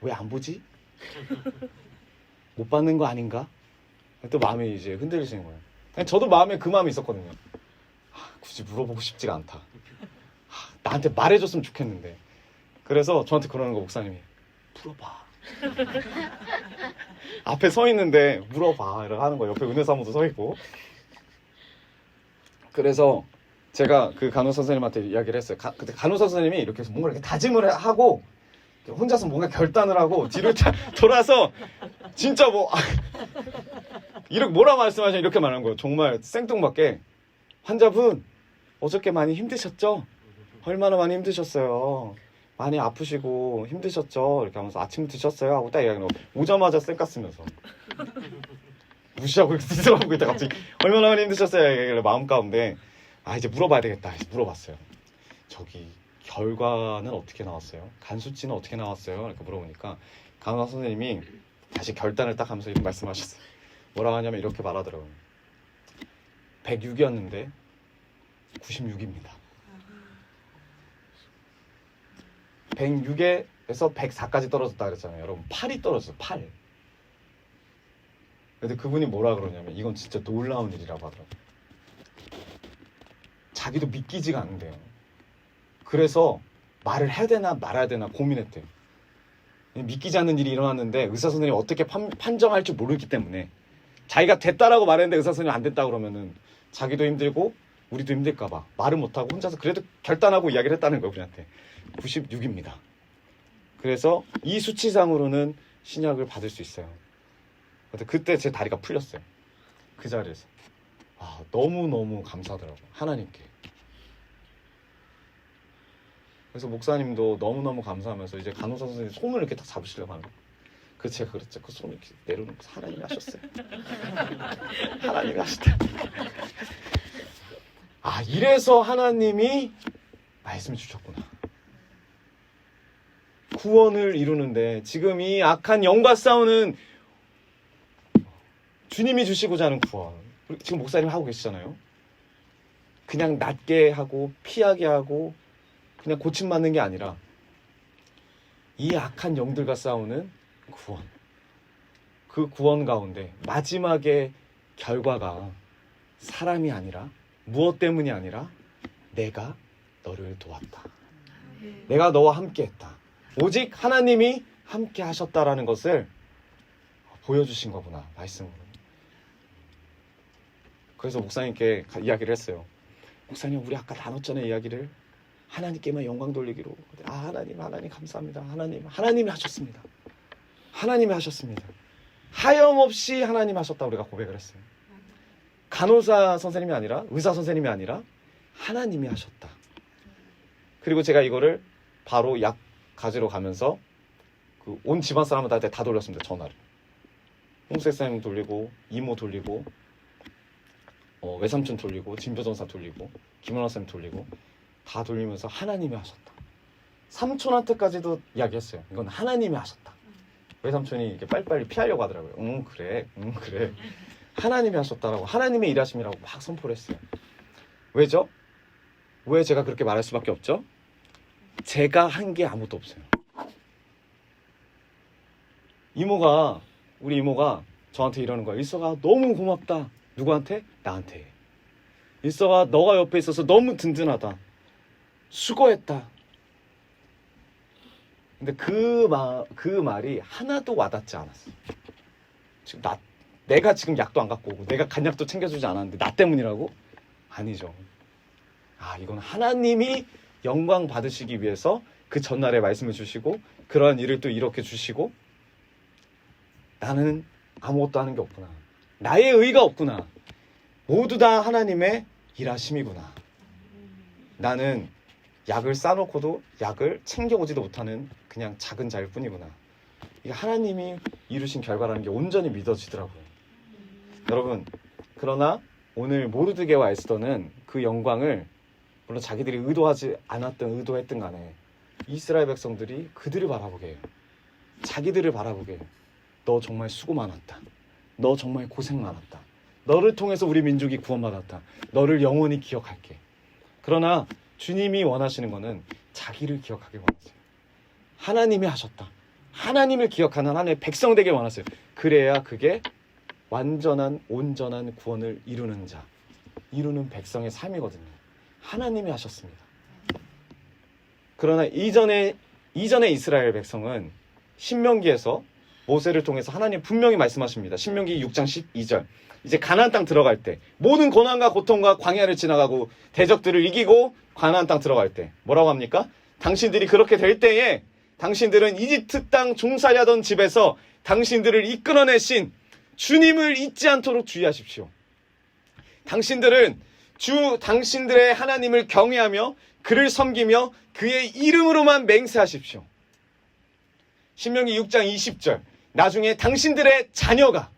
왜 안 보지? 못 받는 거 아닌가? 또 마음이 이제 흔들리시는 거예요. 저도 마음에 그 마음이 있었거든요. 굳이 물어보고 싶지가 않다. 나한테 말해줬으면 좋겠는데. 그래서 저한테 그러는 거 목사님이 물어봐. 앞에 서 있는데 물어봐 이렇게 하는 거. 옆에 은혜사모도 서 있고. 그래서 제가 그 간호사 선생님한테 이야기를 했어요. 그때 간호사 선생님이 이렇게 해서 뭔가 이렇게 다짐을 하고 혼자서 뭔가 결단을 하고 뒤로 돌아서 진짜 이렇게 뭐라 말씀하시냐 이렇게 말하는 거예요. 정말 생뚱맞게 환자분 어저께 많이 힘드셨죠? 얼마나 많이 힘드셨어요. 많이 아프시고 힘드셨죠? 이렇게 하면서 아침 드셨어요? 하고 딱 이야기하는 거. 오자마자 쌩까 쓰면서 무시하고 이렇게 뒤돌아보고 있다 갑자기 얼마나 많이 힘드셨어요? 얘기를 마음 가운데 이제 물어봐야 되겠다. 이제 물어봤어요. 저기 결과는 어떻게 나왔어요? 간 수치는 어떻게 나왔어요? 이렇게 물어보니까 간호사 선생님이 다시 결단을 딱 하면서 이렇게 말씀하셨어요. 뭐라고 하냐면 이렇게 말하더라고요. 106이었는데 96입니다. 106에서 104까지 떨어졌다 그랬잖아요. 여러분 8이 떨어졌어요. 8. 근데 그분이 뭐라 그러냐면 이건 진짜 놀라운 일이라고 하더라고요. 자기도 믿기지가 않는데요. 그래서 말을 해야 되나 말아야 되나 고민했대요. 믿기지 않는 일이 일어났는데 의사 선생님이 어떻게 판정할 줄 모르기 때문에 자기가 됐다라고 말했는데 의사 선생님이 안 됐다 그러면은 자기도 힘들고 우리도 힘들까 봐 말을 못하고 혼자서 그래도 결단하고 이야기를 했다는 거예요. 우리한테 96입니다. 그래서 이 수치상으로는 신약을 받을 수 있어요. 그때 제 다리가 풀렸어요. 그 자리에서 너무너무 감사하더라고요. 하나님께. 그래서 목사님도 너무너무 감사하면서 이제 간호사 선생님 손을 이렇게 딱 잡으시려고 하는 거예요. 그래서 제가 그랬죠. 그 손을 이렇게 내려놓고 하나님이 하셨어요. 하나님이 하셨다. 이래서 하나님이 말씀을 주셨구나. 구원을 이루는데 지금 이 악한 영과 싸우는 주님이 주시고자 하는 구원. 지금 목사님 하고 계시잖아요. 그냥 낫게 하고 피하게 하고 그냥 고침받는 게 아니라 이 악한 영들과 싸우는 구원. 그 구원 가운데 마지막의 결과가 사람이 아니라, 무엇 때문이 아니라 내가 너를 도왔다. 내가 너와 함께 했다. 오직 하나님이 함께 하셨다라는 것을 보여주신 거구나, 말씀으로. 그래서 목사님께 이야기를 했어요. 목사님, 우리 아까 나눴잖아요, 이야기를. 하나님께만 영광 돌리기로. 하나님 감사합니다. 하나님이 하셨습니다. 하나님이 하셨습니다. 하염없이 하나님 하셨다 우리가 고백을 했어요. 간호사 선생님이 아니라, 의사 선생님이 아니라 하나님이 하셨다. 그리고 제가 이거를 바로 약 가지러 가면서 온 집안 사람한테 다 돌렸습니다. 전화를. 홍세쌤 돌리고, 이모 돌리고, 외삼촌 돌리고, 진표전사 돌리고, 김원아쌤 돌리고, 다 돌리면서 하나님이 하셨다. 삼촌한테까지도 이야기했어요. 이건 하나님이 하셨다. 외삼촌이 이렇게 빨리빨리 피하려고 하더라고요. 그래. 하나님이 하셨다라고, 하나님의 일하심이라고 막 선포를 했어요. 왜죠? 왜 제가 그렇게 말할 수밖에 없죠? 제가 한 게 아무것도 없어요. 우리 이모가 저한테 이러는 거야. 일서가 너무 고맙다. 누구한테? 나한테. 일서가 너가 옆에 있어서 너무 든든하다. 수고했다. 근데 그 말이 하나도 와닿지 않았어. 지금 내가 지금 약도 안 갖고 오고 내가 간약도 챙겨주지 않았는데 나 때문이라고? 아니죠. 이건 하나님이 영광 받으시기 위해서 그 전날에 말씀을 주시고 그러한 일을 또 이렇게 주시고, 나는 아무것도 하는 게 없구나. 나의 의가 없구나. 모두 다 하나님의 일하심이구나. 나는 약을 싸놓고도 약을 챙겨오지도 못하는 그냥 작은 자일 뿐이구나. 이게 하나님이 이루신 결과라는 게 온전히 믿어지더라고요. 여러분, 그러나 오늘 모르드게와 에스더는 그 영광을, 물론 자기들이 의도했든 간에 이스라엘 백성들이 그들을 바라보게 해요. 자기들을 바라보게 해요. 너 정말 수고 많았다. 너 정말 고생 많았다. 너를 통해서 우리 민족이 구원받았다. 너를 영원히 기억할게. 그러나 주님이 원하시는 거는 자기를 기억하길 원하세요. 하나님이 하셨다. 하나님을 기억하는 하나님의 백성 되길 원하세요. 그래야 그게 완전한 온전한 구원을 이루는 자, 이루는 백성의 삶이거든요. 하나님이 하셨습니다. 그러나 이전에 이스라엘 백성은 신명기에서 모세를 통해서 하나님 분명히 말씀하십니다. 신명기 6장 12절. 이제 가나안 땅 들어갈 때, 모든 고난과 고통과 광야를 지나가고 대적들을 이기고 가나안 땅 들어갈 때 뭐라고 합니까? 당신들이 그렇게 될 때에 당신들은 이집트 땅 종살이하던 집에서 당신들을 이끌어내신 주님을 잊지 않도록 주의하십시오. 당신들은 당신들의 하나님을 경외하며 그를 섬기며 그의 이름으로만 맹세하십시오. 신명기 6장 20절. 나중에 당신들의 자녀가,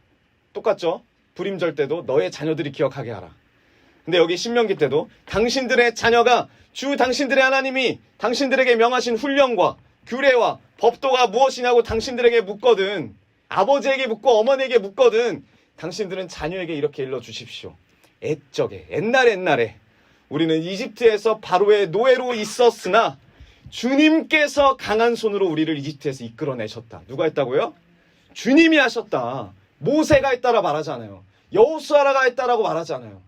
똑같죠? 불임절 때도 너의 자녀들이 기억하게 하라. 근데 여기 신명기 때도 당신들의 자녀가 당신들의 하나님이 당신들에게 명하신 훈련과 규례와 법도가 무엇이냐고 당신들에게 묻거든, 아버지에게 묻고 어머니에게 묻거든, 당신들은 자녀에게 이렇게 일러주십시오. 옛날에 우리는 이집트에서 바로의 노예로 있었으나 주님께서 강한 손으로 우리를 이집트에서 이끌어내셨다. 누가 했다고요? 주님이 하셨다. 모세가 했다라 말하지 않아요. 여호수아가 했다라고 말하지 않아요.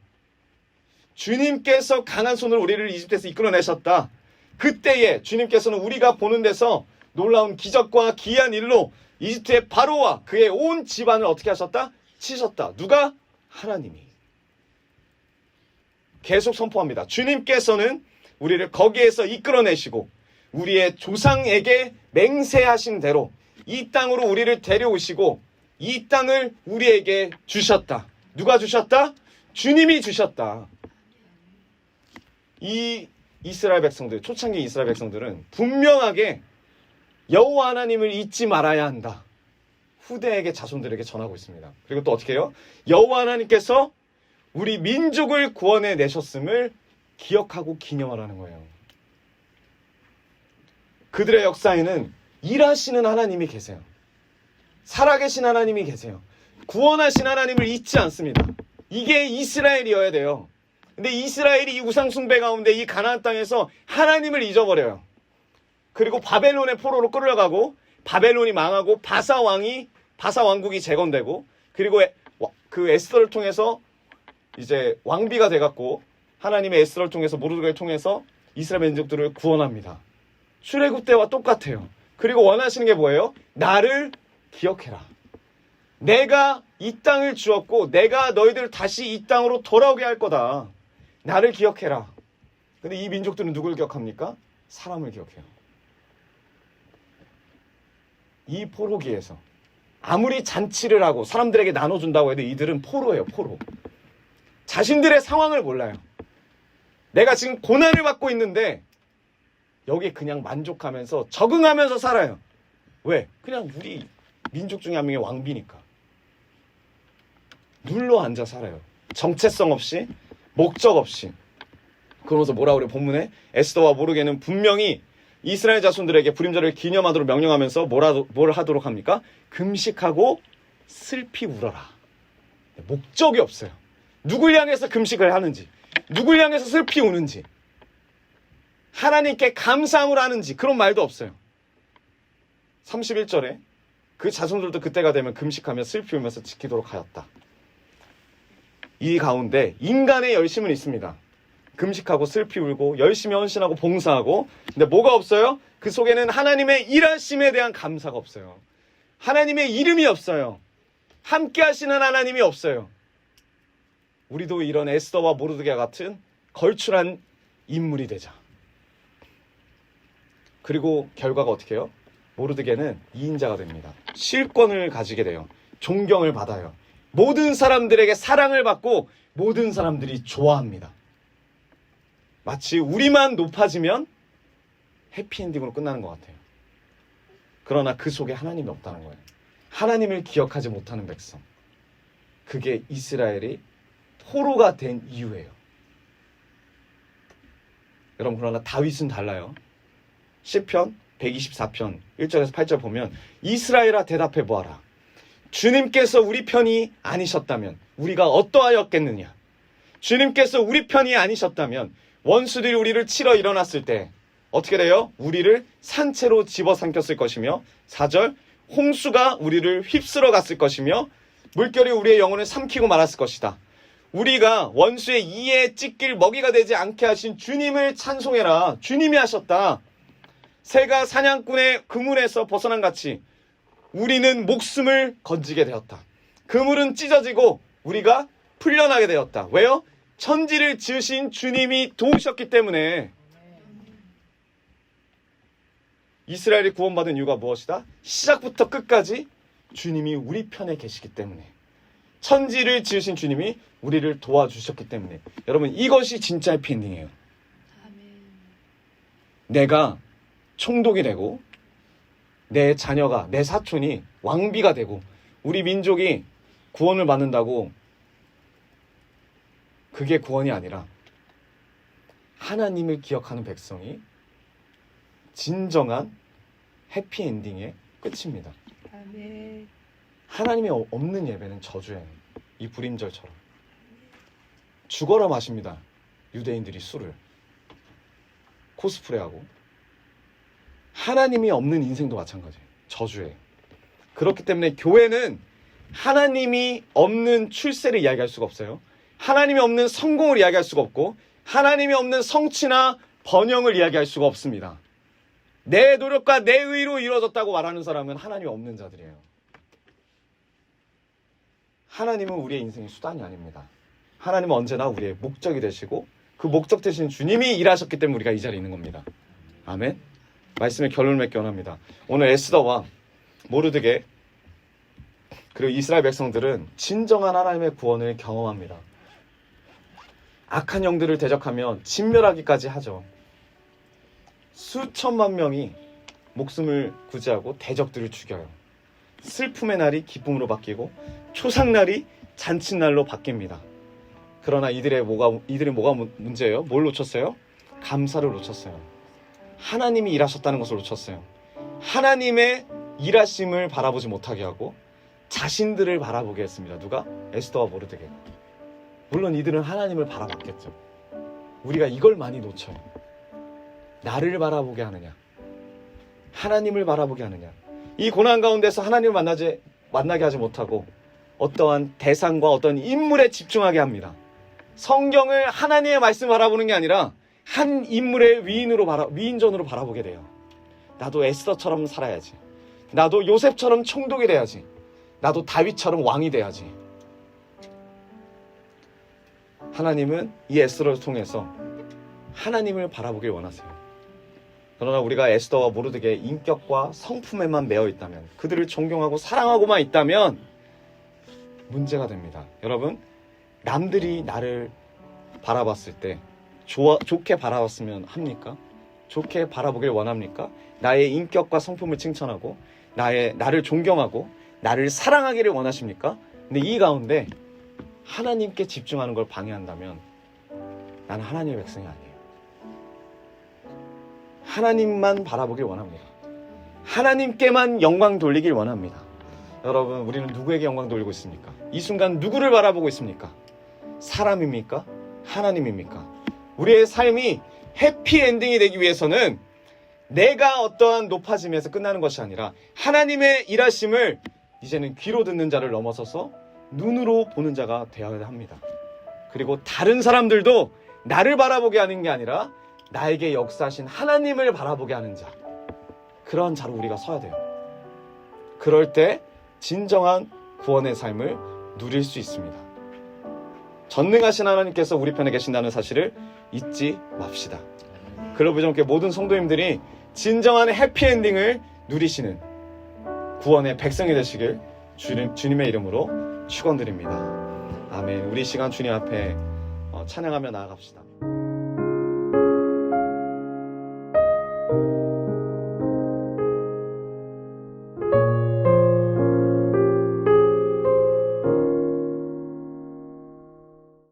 주님께서 강한 손으로 우리를 이집트에서 이끌어내셨다. 그때에 주님께서는 우리가 보는 데서 놀라운 기적과 기이한 일로 이집트의 바로와 그의 온 집안을 어떻게 하셨다? 치셨다. 누가? 하나님이. 계속 선포합니다. 주님께서는 우리를 거기에서 이끌어내시고 우리의 조상에게 맹세하신 대로 이 땅으로 우리를 데려오시고 이 땅을 우리에게 주셨다. 누가 주셨다? 주님이 주셨다. 이 이스라엘 백성들, 초창기 이스라엘 백성들은 분명하게 여호와 하나님을 잊지 말아야 한다. 후대에게, 자손들에게 전하고 있습니다. 그리고 또 어떻게 해요? 여호와 하나님께서 우리 민족을 구원해 내셨음을 기억하고 기념하라는 거예요. 그들의 역사에는 일하시는 하나님이 계세요. 살아계신 하나님이 계세요. 구원하신 하나님을 잊지 않습니다. 이게 이스라엘이어야 돼요. 근데 이스라엘이 이 우상 숭배 가운데 이 가나안 땅에서 하나님을 잊어버려요. 그리고 바벨론의 포로로 끌려가고 바벨론이 망하고 바사 왕국이 재건되고, 그리고 그 에스더를 통해서 이제 왕비가 돼갖고 하나님의 에스더를 통해서 모르드게를 통해서 이스라엘 민족들을 구원합니다. 출애굽 때와 똑같아요. 그리고 원하시는 게 뭐예요? 나를 기억해라. 내가 이 땅을 주었고 내가 너희들을 다시 이 땅으로 돌아오게 할 거다. 나를 기억해라. 근데 이 민족들은 누굴 기억합니까? 사람을 기억해요. 이 포로기에서 아무리 잔치를 하고 사람들에게 나눠준다고 해도 이들은 포로예요. 포로. 자신들의 상황을 몰라요. 내가 지금 고난을 받고 있는데 여기에 그냥 만족하면서 적응하면서 살아요. 왜? 그냥 우리 민족 중에 한 명의 왕비니까. 눌러 앉아 살아요. 정체성 없이, 목적 없이. 그러면서 뭐라 그래? 본문에 에스더와 모르게는 분명히 이스라엘 자손들에게 불임절을 기념하도록 명령하면서 뭘 하도록 합니까? 금식하고 슬피 울어라. 목적이 없어요. 누굴 향해서 금식을 하는지, 누굴 향해서 슬피 우는지, 하나님께 감사함을 하는지 그런 말도 없어요. 31절에 그 자손들도 그때가 되면 금식하며 슬피 울면서 지키도록 하였다. 이 가운데 인간의 열심은 있습니다. 금식하고 슬피 울고 열심히 헌신하고 봉사하고. 근데 뭐가 없어요? 그 속에는 하나님의 일하심에 대한 감사가 없어요. 하나님의 이름이 없어요. 함께 하시는 하나님이 없어요. 우리도 이런 에스더와 모르드게 같은 걸출한 인물이 되자. 그리고 결과가 어떻게 해요? 모르드게는 2인자가 됩니다. 실권을 가지게 돼요. 존경을 받아요. 모든 사람들에게 사랑을 받고 모든 사람들이 좋아합니다. 마치 우리만 높아지면 해피엔딩으로 끝나는 것 같아요. 그러나 그 속에 하나님이 없다는 거예요. 하나님을 기억하지 못하는 백성. 그게 이스라엘이 포로가 된 이유예요. 여러분, 그러나 다윗은 달라요. 시편 124편 1절에서 8절 보면 이스라엘아 대답해 보아라. 주님께서 우리 편이 아니셨다면 우리가 어떠하였겠느냐. 주님께서 우리 편이 아니셨다면 원수들이 우리를 치러 일어났을 때 어떻게 돼요? 우리를 산채로 집어삼켰을 것이며 4절 홍수가 우리를 휩쓸어 갔을 것이며 물결이 우리의 영혼을 삼키고 말았을 것이다. 우리가 원수의 이에 찢길 먹이가 되지 않게 하신 주님을 찬송해라. 주님이 하셨다. 새가 사냥꾼의 그물에서 벗어난 같이 우리는 목숨을 건지게 되었다. 그물은 찢어지고 우리가 풀려나게 되었다. 왜요? 천지를 지으신 주님이 도우셨기 때문에. 이스라엘이 구원받은 이유가 무엇이다? 시작부터 끝까지 주님이 우리 편에 계시기 때문에. 천지를 지으신 주님이 우리를 도와주셨기 때문에. 여러분, 이것이 진짜 해피엔딩이에요. 내가 총독이 되고 내 자녀가, 내 사촌이 왕비가 되고 우리 민족이 구원을 받는다고 그게 구원이 아니라 하나님을 기억하는 백성이 진정한 해피엔딩의 끝입니다. 하나님이 없는 예배는 저주예요. 이 불임절처럼. 죽어라 마십니다. 유대인들이 술을. 코스프레하고. 하나님이 없는 인생도 마찬가지예요. 저주예요. 그렇기 때문에 교회는 하나님이 없는 출세를 이야기할 수가 없어요. 하나님이 없는 성공을 이야기할 수가 없고 하나님이 없는 성취나 번영을 이야기할 수가 없습니다. 내 노력과 내 의로 이루어졌다고 말하는 사람은 하나님이 없는 자들이에요. 하나님은 우리의 인생의 수단이 아닙니다. 하나님은 언제나 우리의 목적이 되시고 그 목적 되신 주님이 일하셨기 때문에 우리가 이 자리에 있는 겁니다. 아멘. 말씀의 결론을 맺기 원합니다. 오늘 에스더와 모르드게 그리고 이스라엘 백성들은 진정한 하나님의 구원을 경험합니다. 악한 영들을 대적하며 진멸하기까지 하죠. 수천만 명이 목숨을 구제하고 대적들을 죽여요. 슬픔의 날이 기쁨으로 바뀌고 초상날이 잔칫날로 바뀝니다. 그러나 이들이 뭐가 문제예요? 뭘 놓쳤어요? 감사를 놓쳤어요. 하나님이 일하셨다는 것을 놓쳤어요. 하나님의 일하심을 바라보지 못하게 하고 자신들을 바라보게 했습니다. 누가? 에스더와 모르드게. 물론 이들은 하나님을 바라봤겠죠. 우리가 이걸 많이 놓쳐요. 나를 바라보게 하느냐, 하나님을 바라보게 하느냐. 이 고난 가운데서 하나님을 만나게 하지 못하고 어떠한 대상과 어떤 인물에 집중하게 합니다. 성경을 하나님의 말씀을 바라보는 게 아니라 한 인물의 위인전으로 바라보게 돼요. 나도 에스더처럼 살아야지. 나도 요셉처럼 총독이 돼야지. 나도 다윗처럼 왕이 돼야지. 하나님은 이 에스더를 통해서 하나님을 바라보길 원하세요. 그러나 우리가 에스더와 모르드게의 인격과 성품에만 매여 있다면, 그들을 존경하고 사랑하고만 있다면 문제가 됩니다. 여러분, 남들이 나를 바라봤을 때 좋게 바라봤으면 합니까? 좋게 바라보길 원합니까? 나의 인격과 성품을 칭찬하고 나를 존경하고 나를 사랑하기를 원하십니까? 근데 이 가운데 하나님께 집중하는 걸 방해한다면 나는 하나님의 백성이 아니에요. 하나님만 바라보길 원합니다. 하나님께만 영광 돌리길 원합니다. 여러분, 우리는 누구에게 영광 돌리고 있습니까? 이 순간 누구를 바라보고 있습니까? 사람입니까? 하나님입니까? 우리의 삶이 해피엔딩이 되기 위해서는 내가 어떠한 높아짐에서 끝나는 것이 아니라 하나님의 일하심을 이제는 귀로 듣는 자를 넘어서서 눈으로 보는 자가 되어야 합니다. 그리고 다른 사람들도 나를 바라보게 하는 게 아니라 나에게 역사하신 하나님을 바라보게 하는 자, 그런 자로 우리가 서야 돼요. 그럴 때 진정한 구원의 삶을 누릴 수 있습니다. 전능하신 하나님께서 우리 편에 계신다는 사실을 잊지 맙시다. 글로벌정교회 모든 성도님들이 진정한 해피엔딩을 누리시는 구원의 백성이 되시길 주님의 이름으로 축원드립니다. 아멘. 우리 시간 주님 앞에 찬양하며 나아갑시다.